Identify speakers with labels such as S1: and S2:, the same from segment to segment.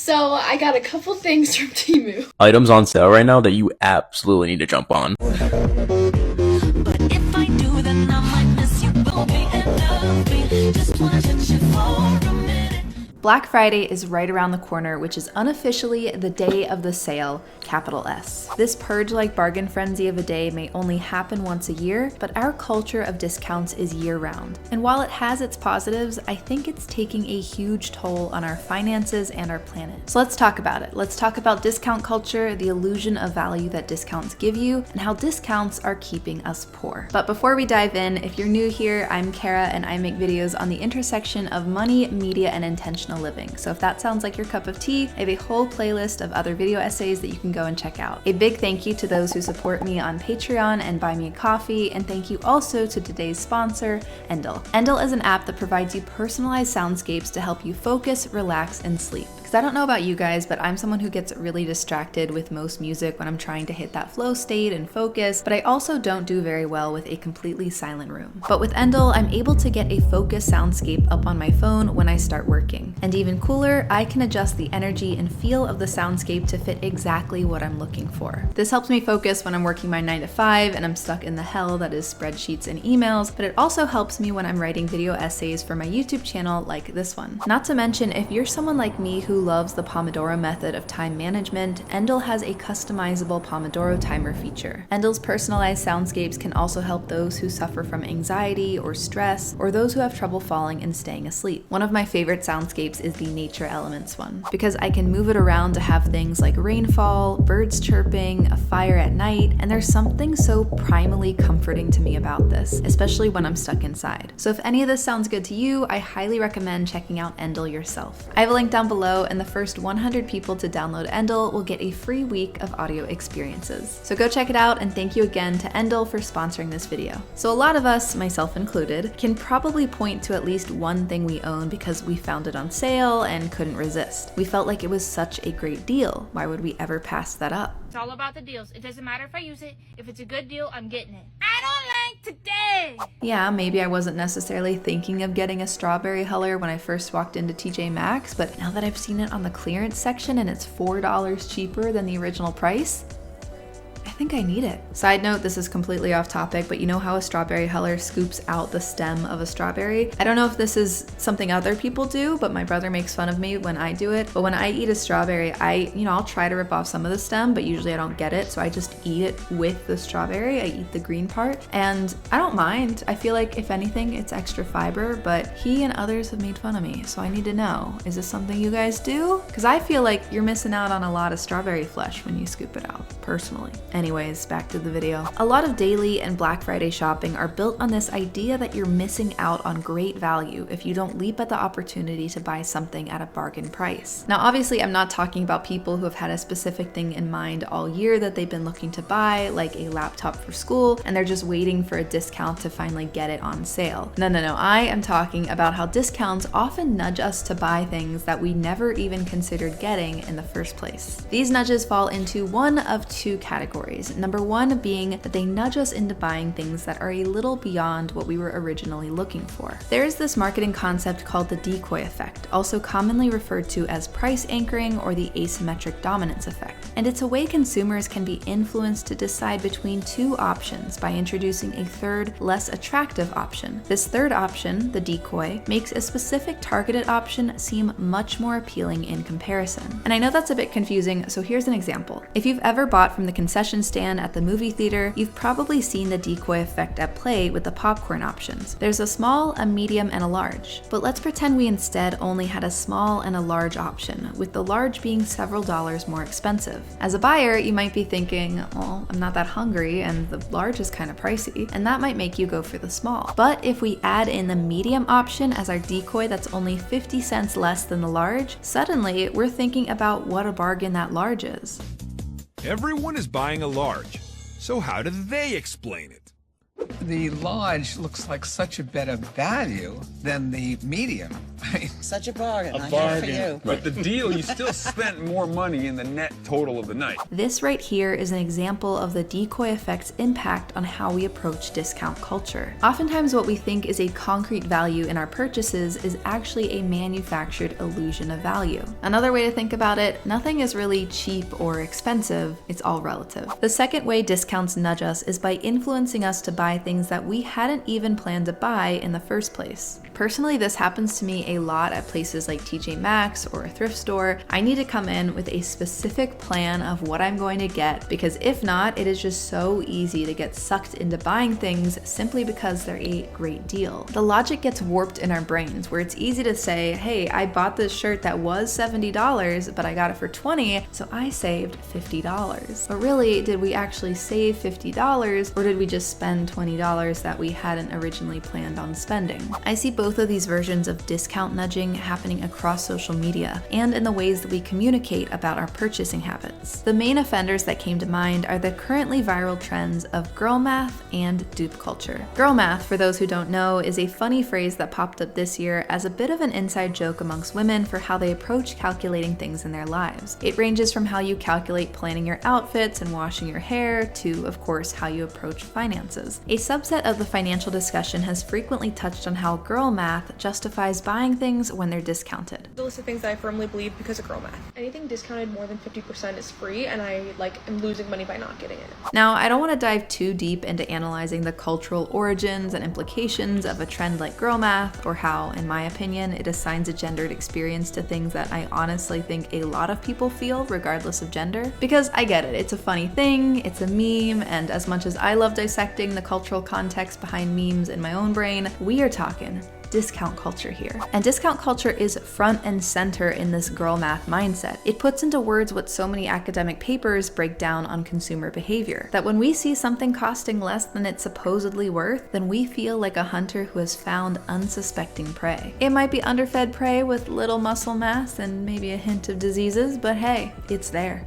S1: So I got a couple things from Temu.
S2: Items on sale right now that you absolutely need to jump on.
S3: But if I do, then I might miss you. Will be in love. Just wanna touch you for a minute.
S4: Black Friday is right around the corner, which is unofficially the day of the sale, capital S. This purge-like bargain frenzy of a day may only happen once a year, but our culture of discounts is year-round. And while it has its positives, I think it's taking a huge toll on our finances and our planet. So let's talk about it. Let's talk about discount culture, the illusion of value that discounts give you, and how discounts are keeping us poor. But before we dive in, if you're new here, I'm Cara and I make videos on the intersection of money, media, and intentional living. So if that sounds like your cup of tea, I have a whole playlist of other video essays that you can go and check out. A big thank you to those who support me on Patreon and buy me a coffee, and thank you also to today's sponsor, Endel. Endel is an app that provides you personalized soundscapes to help you focus, relax, and sleep. Because I don't know about you guys, but I'm someone who gets really distracted with most music when I'm trying to hit that flow state and focus, but I also don't do very well with a completely silent room. But with Endel, I'm able to get a focused soundscape up on my phone when I start working. And even cooler, I can adjust the energy and feel of the soundscape to fit exactly what I'm looking for. This helps me focus when I'm working my 9 to 5 and I'm stuck in the hell that is spreadsheets and emails, but it also helps me when I'm writing video essays for my YouTube channel like this one. Not to mention, if you're someone like me who loves the Pomodoro method of time management, Endel has a customizable Pomodoro timer feature. Endel's personalized soundscapes can also help those who suffer from anxiety or stress, or those who have trouble falling and staying asleep. One of my favorite soundscapes is the nature elements one, because I can move it around to have things like rainfall, birds chirping, a fire at night, and there's something so primally comforting to me about this, especially when I'm stuck inside. So if any of this sounds good to you, I highly recommend checking out Endel yourself. I have a link down below, and the first 100 people to download Endel will get a free week of audio experiences. So go check it out, and thank you again to Endel for sponsoring this video. So a lot of us, myself included, can probably point to at least one thing we own because we found it on sale and couldn't resist. We felt like it was such a great deal. Why would we ever pass that up?
S5: It's all about the deals. It doesn't matter if I use it. If it's a good deal, I'm getting it. I don't like today.
S4: Yeah, maybe I wasn't necessarily thinking of getting a strawberry color when I first walked into TJ Maxx, but now that I've seen it on the clearance section and it's $4 cheaper than the original price, I think I need it. Side note, this is completely off topic, but you know how a strawberry huller scoops out the stem of a strawberry? I don't know if this is something other people do, but my brother makes fun of me when I do it. But when I eat a strawberry, I'll try to rip off some of the stem, but usually I don't get it. So I just eat it with the strawberry. I eat the green part and I don't mind. I feel like if anything, it's extra fiber, but he and others have made fun of me. So I need to know, is this something you guys do? Because I feel like you're missing out on a lot of strawberry flesh when you scoop it out, personally. Anyways, back to the video. A lot of daily and Black Friday shopping are built on this idea that you're missing out on great value if you don't leap at the opportunity to buy something at a bargain price. Now, obviously, I'm not talking about people who have had a specific thing in mind all year that they've been looking to buy, like a laptop for school, and they're just waiting for a discount to finally get it on sale. No. I am talking about how discounts often nudge us to buy things that we never even considered getting in the first place. These nudges fall into one of two categories. Number one being that they nudge us into buying things that are a little beyond what we were originally looking for. There is this marketing concept called the Decoy Effect, also commonly referred to as price anchoring or the asymmetric dominance effect. And it's a way consumers can be influenced to decide between two options by introducing a third, less attractive option. This third option, the decoy, makes a specific targeted option seem much more appealing in comparison. And I know that's a bit confusing, so here's an example. If you've ever bought from the concession stand at the movie theater, you've probably seen the decoy effect at play with the popcorn options. There's a small, a medium, and a large. But let's pretend we instead only had a small and a large option, with the large being several dollars more expensive. As a buyer, you might be thinking, well, I'm not that hungry and the large is kind of pricey, and that might make you go for the small. But if we add in the medium option as our decoy that's only 50 cents less than the large, suddenly we're thinking about what a bargain that large is.
S6: Everyone is buying a large, so how do they explain it? The large looks like such a better value than the medium.
S7: Such a bargain. I got it for you.
S8: But the deal, you still spent more money in the net total of the night.
S4: This right here is an example of the decoy effect's impact on how we approach discount culture. Oftentimes what we think is a concrete value in our purchases is actually a manufactured illusion of value. Another way to think about it, nothing is really cheap or expensive, it's all relative. The second way discounts nudge us is by influencing us to buy things that we hadn't even planned to buy in the first place. Personally, this happens to me a lot at places like TJ Maxx or a thrift store. I need to come in with a specific plan of what I'm going to get, because if not, it is just so easy to get sucked into buying things simply because they're a great deal. The logic gets warped in our brains where it's easy to say, hey, I bought this shirt that was $70, but I got it for $20, so I saved $50. But really, did we actually save $50 or did we just spend $20 that we hadn't originally planned on spending? I see both of these versions of discount nudging happening across social media and in the ways that we communicate about our purchasing habits. The main offenders that came to mind are the currently viral trends of girl math and dupe culture. Girl math, for those who don't know, is a funny phrase that popped up this year as a bit of an inside joke amongst women for how they approach calculating things in their lives. It ranges from how you calculate planning your outfits and washing your hair to, of course, how you approach finances. A subset of the financial discussion has frequently touched on how girl math justifies buying things when they're discounted.
S9: The list of things that I firmly believe because of girl math. Anything discounted more than 50% is free, and I am losing money by not getting it.
S4: Now, I don't want to dive too deep into analyzing the cultural origins and implications of a trend like girl math, or how, in my opinion, it assigns a gendered experience to things that I honestly think a lot of people feel regardless of gender. Because I get it, it's a funny thing, it's a meme, and as much as I love dissecting the cultural context behind memes in my own brain, we are talking discount culture here. And discount culture is front and center in this girl math mindset. It puts into words what so many academic papers break down on consumer behavior. That when we see something costing less than it's supposedly worth, then we feel like a hunter who has found unsuspecting prey. It might be underfed prey with little muscle mass and maybe a hint of diseases, but hey, it's there.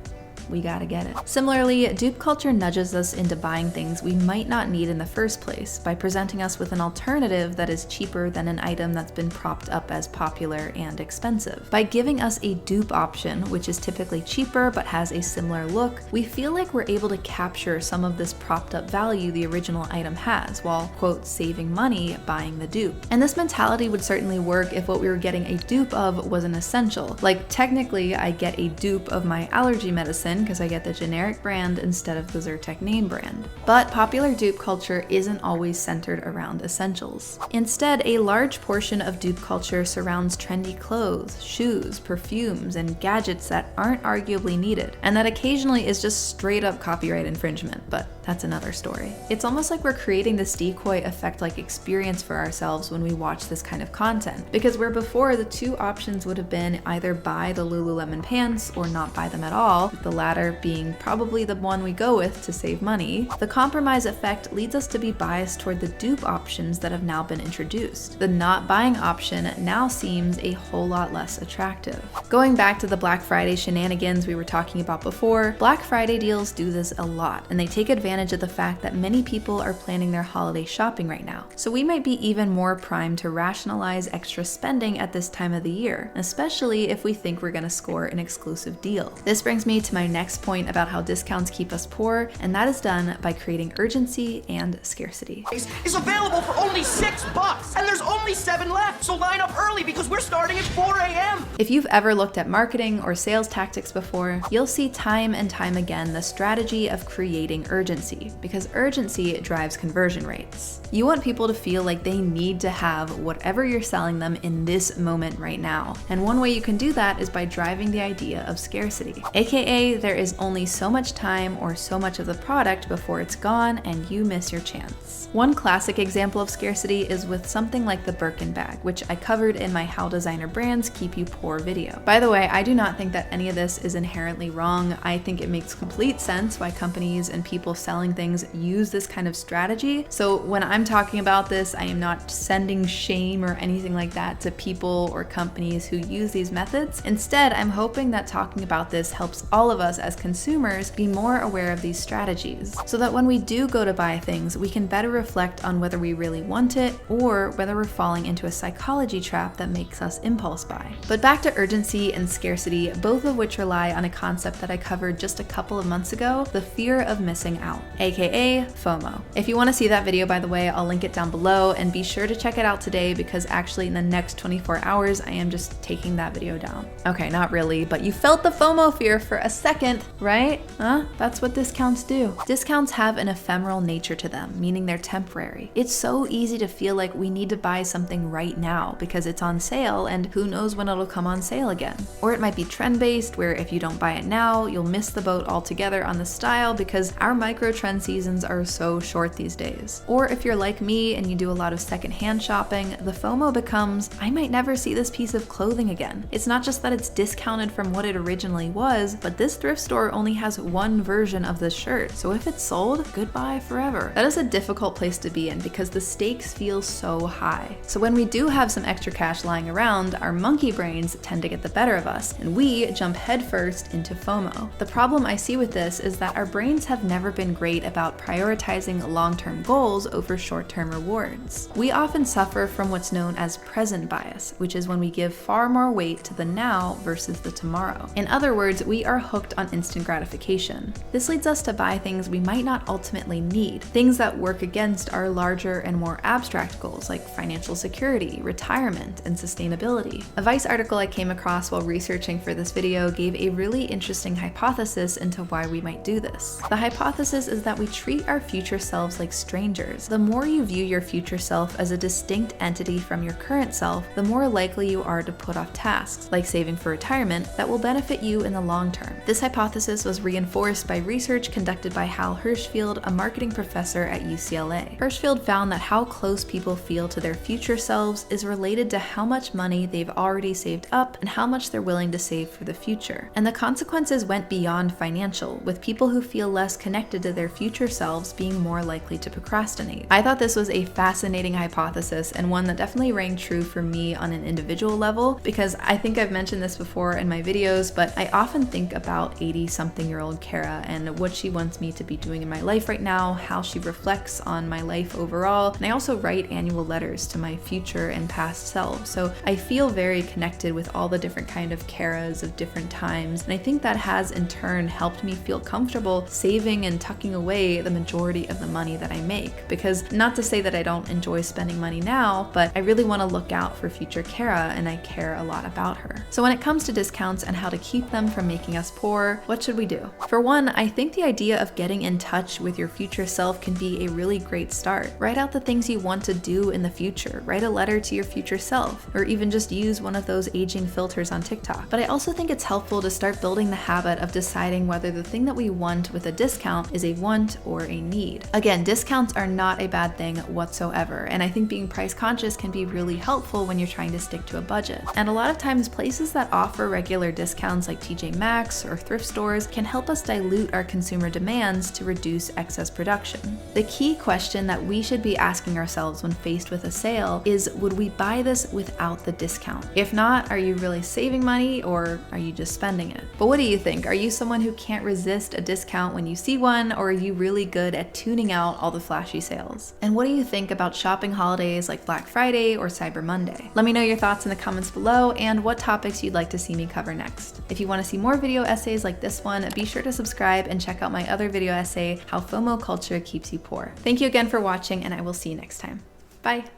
S4: We gotta get it. Similarly, dupe culture nudges us into buying things we might not need in the first place by presenting us with an alternative that is cheaper than an item that's been propped up as popular and expensive. By giving us a dupe option, which is typically cheaper but has a similar look, we feel like we're able to capture some of this propped up value the original item has, while, quote, saving money buying the dupe. And this mentality would certainly work if what we were getting a dupe of was an essential. Like, technically, I get a dupe of my allergy medicine because I get the generic brand instead of the Zyrtec name brand. But popular dupe culture isn't always centered around essentials. Instead, a large portion of dupe culture surrounds trendy clothes, shoes, perfumes, and gadgets that aren't arguably needed, and that occasionally is just straight up copyright infringement, but that's another story. It's almost like we're creating this decoy effect-like experience for ourselves when we watch this kind of content, because where before the two options would have been either buy the Lululemon pants or not buy them at all, with the latter being probably the one we go with to save money, the compromise effect leads us to be biased toward the dupe options that have now been introduced. The not buying option now seems a whole lot less attractive. Going back to the Black Friday shenanigans we were talking about before, Black Friday deals do this a lot, and they take advantage of the fact that many people are planning their holiday shopping right now. So we might be even more primed to rationalize extra spending at this time of the year, especially if we think we're gonna score an exclusive deal. This brings me to my next point about how discounts keep us poor, and that is done by creating urgency and scarcity.
S10: Is available for only $6, and there's only 7 left, so line up early because we're starting at 4 a.m.
S4: If you've ever looked at marketing or sales tactics before, you'll see time and time again the strategy of creating urgency, because urgency drives conversion rates. You want people to feel like they need to have whatever you're selling them in this moment right now, and one way you can do that is by driving the idea of scarcity, aka there is only so much time or so much of the product before it's gone and you miss your chance. One classic example of scarcity is with something like the Birkin bag, which I covered in my How Designer Brands Keep You Poor video. By the way, I do not think that any of this is inherently wrong. I think it makes complete sense why companies and people selling things use this kind of strategy. So when I'm talking about this, I am not sending shame or anything like that to people or companies who use these methods. Instead, I'm hoping that talking about this helps all of us as consumers be more aware of these strategies, so that when we do go to buy things, we can better reflect on whether we really want it or whether we're falling into a psychology trap that makes us impulse buy. But back to urgency and scarcity, both of which rely on a concept that I covered just a couple of months ago, the fear of missing out, aka FOMO. If you want to see that video, by the way, I'll link it down below, and be sure to check it out today because actually in the next 24 hours, I am just taking that video down. Okay, not really, but you felt the FOMO fear for a second, right? Huh? That's what discounts do. Discounts have an ephemeral nature to them, meaning they're temporary. It's so easy to feel like we need to buy something right now because it's on sale and who knows when it'll come on sale again. Or it might be trend-based, where if you don't buy it now, you'll miss the boat altogether on the style because our micro trend seasons are so short these days. Or if you're like me and you do a lot of secondhand shopping, the FOMO becomes, I might never see this piece of clothing again. It's not just that it's discounted from what it originally was, but this thrift store only has one version of this shirt. So if it's sold, goodbye forever. That is a difficult place to be in because the stakes feel so high. So when we do have some extra cash lying around, our monkey brains tend to get the better of us and we jump headfirst into FOMO. The problem I see with this is that our brains have never been great about prioritizing long-term goals over short-term rewards. We often suffer from what's known as present bias, which is when we give far more weight to the now versus the tomorrow. In other words, we are hooked on instant gratification. This leads us to buy things we might not ultimately need, things that work against our larger and more abstract goals like financial security, retirement, and sustainability. A Vice article I came across while researching for this video gave a really interesting hypothesis into why we might do this. The hypothesis is that we treat our future selves like strangers. The more you view your future self as a distinct entity from your current self, the more likely you are to put off tasks, like saving for retirement, that will benefit you in the long term. This hypothesis was reinforced by research conducted by Hal Hirschfield, a marketing professor at UCLA. Hirschfield found that how close people feel to their future selves is related to how much money they've already saved up and how much they're willing to save for the future. And the consequences went beyond financial, with people who feel less connected to their future selves being more likely to procrastinate. I thought this was a fascinating hypothesis and one that definitely rang true for me on an individual level, because I think I've mentioned this before in my videos, but I often think about 80-something-year-old Cara and what she wants me to be doing in my life right now, how she reflects on my life overall, and I also write annual letters to my future and past selves, so I feel very connected with all the different kind of Caras of different times, and I think that has in turn helped me feel comfortable saving and tucking away the majority of the money that I make, because not to say that I don't enjoy spending money now, but I really want to look out for future Cara and I care a lot about her. So when it comes to discounts and how to keep them from making us poor, what should we do? For one, I think the idea of getting in touch with your future self can be a really great start. Write out the things you want to do in the future, write a letter to your future self, or even just use one of those aging filters on TikTok. But I also think it's helpful to start building the habit of deciding whether the thing that we want with a discount is a want or a need. Again, discounts are not a bad thing whatsoever, and I think being price conscious can be really helpful when you're trying to stick to a budget. And a lot of times places that offer regular discounts like TJ Maxx or thrift stores can help us dilute our consumer demands to reduce excess production. The key question that we should be asking ourselves when faced with a sale is, would we buy this without the discount? If not, are you really saving money or are you just spending it? But what do you think? Are you someone who can't resist a discount when you see one, or are you really good at tuning out all the flashy sales? And what do you think about shopping holidays like Black Friday or Cyber Monday? Let me know your thoughts in the comments below and what topics you'd like to see me cover next. If you want to see more video essays like this one, be sure to subscribe and check out my other video essay, How FOMO Culture Keeps You Poor. Thank you again for watching, and I will see you next time. Bye!